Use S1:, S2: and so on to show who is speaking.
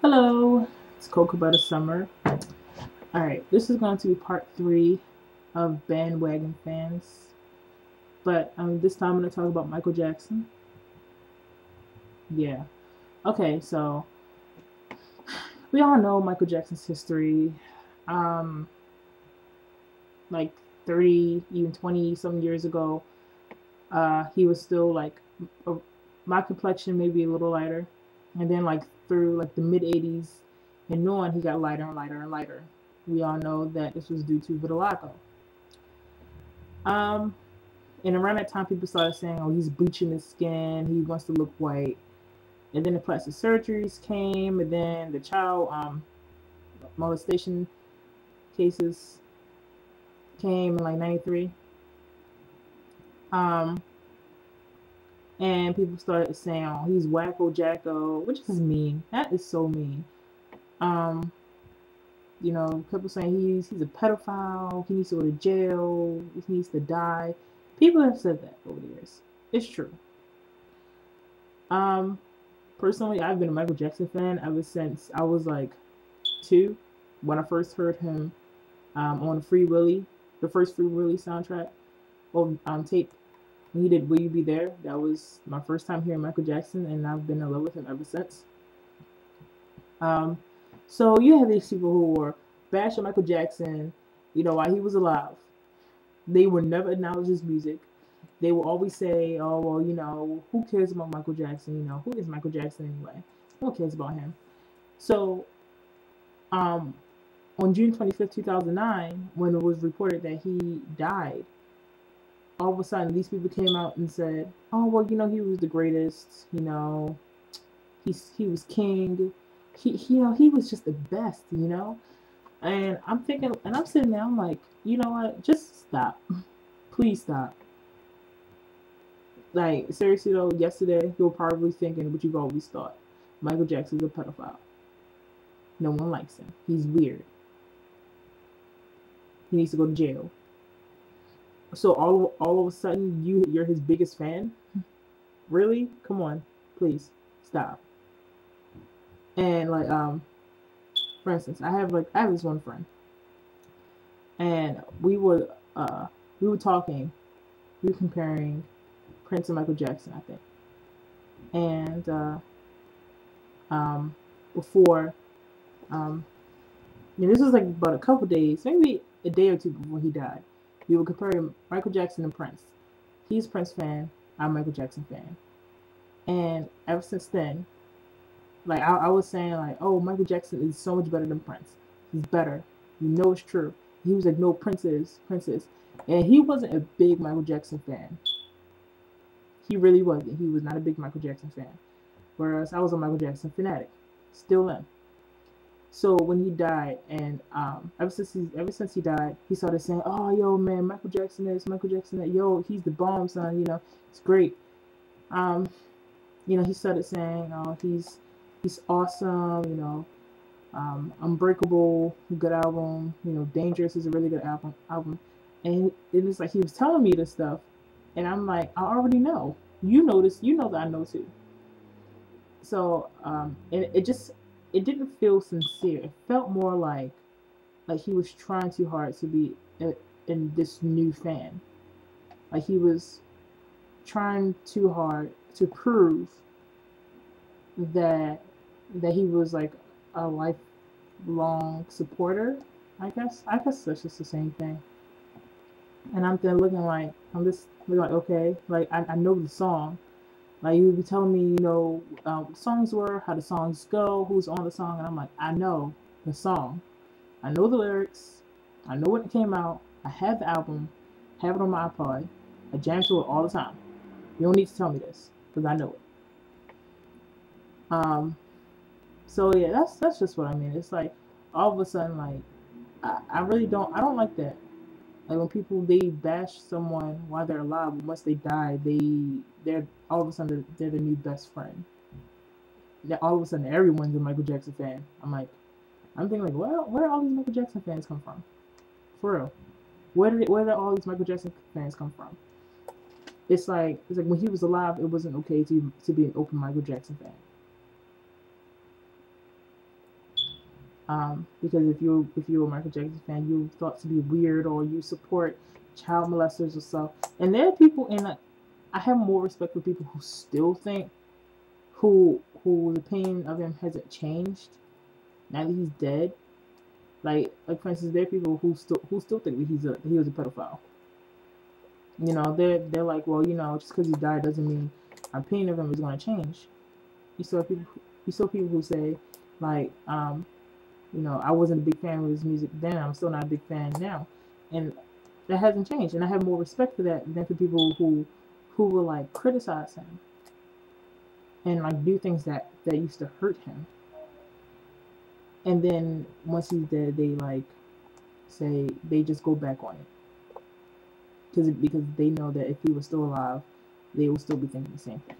S1: Hello, it's Coca Butter Summer. Alright, this is going to be part 3 of Bandwagon fans. But this time I'm going to talk about Michael Jackson. Yeah. Okay, so we all know Michael Jackson's history. Um, like 30, even 20 some years ago, he was still like my complexion, maybe a little lighter. And then like through like the mid 80s and on, he got lighter and lighter and lighter. We all know that this was due to vitiligo. Um, and around that time, people started saying, "Oh, he's bleaching his skin. He wants to look white." And then the plastic surgeries came, and then the child molestation cases came in like '93. Um, and people started saying, "Oh, he's wacko jacko," which is mean. That is so mean. Um, people saying he's a pedophile. He needs to go to jail. He needs to die. People have said that over the years. It's true. Um, Personally, I've been a Michael Jackson fan ever since I was like 2, when I first heard him on Free Willy, the first Free Willy soundtrack, or on tape. When he did "Will You Be There?" That was my first time hearing Michael Jackson, and I've been in love with him ever since. Um, so you have these people who were bashing Michael Jackson, while he was alive. They would never acknowledge his music. They will always say, "Oh, well, who cares about Michael Jackson? Who is Michael Jackson anyway? Who cares about him?" So, um, on June 25th, 2009, when it was reported that he died, all of a sudden these people came out and said, "Oh, well, he was the greatest. He was king. He was just the best. And I'm thinking, and I'm sitting there, I'm like, you know what? Just stop. Please stop. Like, seriously though, yesterday you were probably thinking what you've always thought. Michael Jackson's a pedophile. No one likes him. He's weird. He needs to go to jail. So all of a sudden you're his biggest fan? Really? Come on. Please. Stop. And like for instance, I have this one friend, and we were talking, we were comparing Prince and Michael Jackson, I think. And um before this was like about a couple days, maybe a day or two before he died. We were comparing Michael Jackson and Prince. He's a Prince fan. I'm a Michael Jackson fan. And ever since then, like I was saying, like, oh, Michael Jackson is so much better than Prince. He's better. It's true. He was like, no, Prince is. And he wasn't a big Michael Jackson fan. He really wasn't. He was not a big Michael Jackson fan. Whereas I was a Michael Jackson fanatic. Still am. So when he died, and ever since he died, he started saying, "Oh, yo, man, Michael Jackson that, yo, he's the bomb, son. It's great." Um, he started saying, "Oh, he's awesome. Unbreakable, good album. Dangerous is a really good album." And it's like he was telling me this stuff, and I'm like, I already know. You know this. You know that I know too. So and it didn't feel sincere. It felt more like he was trying too hard to be in this new fan. Like he was trying too hard to prove that he was like a lifelong supporter. I guess that's just the same thing. And I'm then looking like I'm just looking like, okay, like I know the song. Like you would be telling me, what the songs were, how the songs go, who's on the song, and I'm like, I know the song, I know the lyrics, I know when it came out, I have the album, have it on my iPod, I jam to it all the time. You don't need to tell me this because I know it. Um, so yeah, that's just what I mean. It's like all of a sudden, like I really I don't like that. Like when people they bash someone while they're alive, but once they die, they're all of a sudden they're the new best friend. That all of a sudden everyone's a Michael Jackson fan. I'm thinking like, well, where do all these Michael Jackson fans come from? For real, where did all these Michael Jackson fans come from? It's like when he was alive, it wasn't okay to be an open Michael Jackson fan. Because if you're a Michael Jackson fan, you're thought to be weird or you support child molesters or so. And there are people, and I have more respect for people who still think whose opinion of him hasn't changed now that he's dead. Like for instance, there are people who still think that he was a pedophile. They're like, well, just because he died doesn't mean our opinion of him is going to change. You saw people you saw people who say like, I wasn't a big fan of his music then. I'm still not a big fan now, and that hasn't changed. And I have more respect for that than for people who will like criticize him and like do things that used to hurt him. And then once he's dead, they like say they just go back on it because they know that if he was still alive, they would still be thinking the same thing.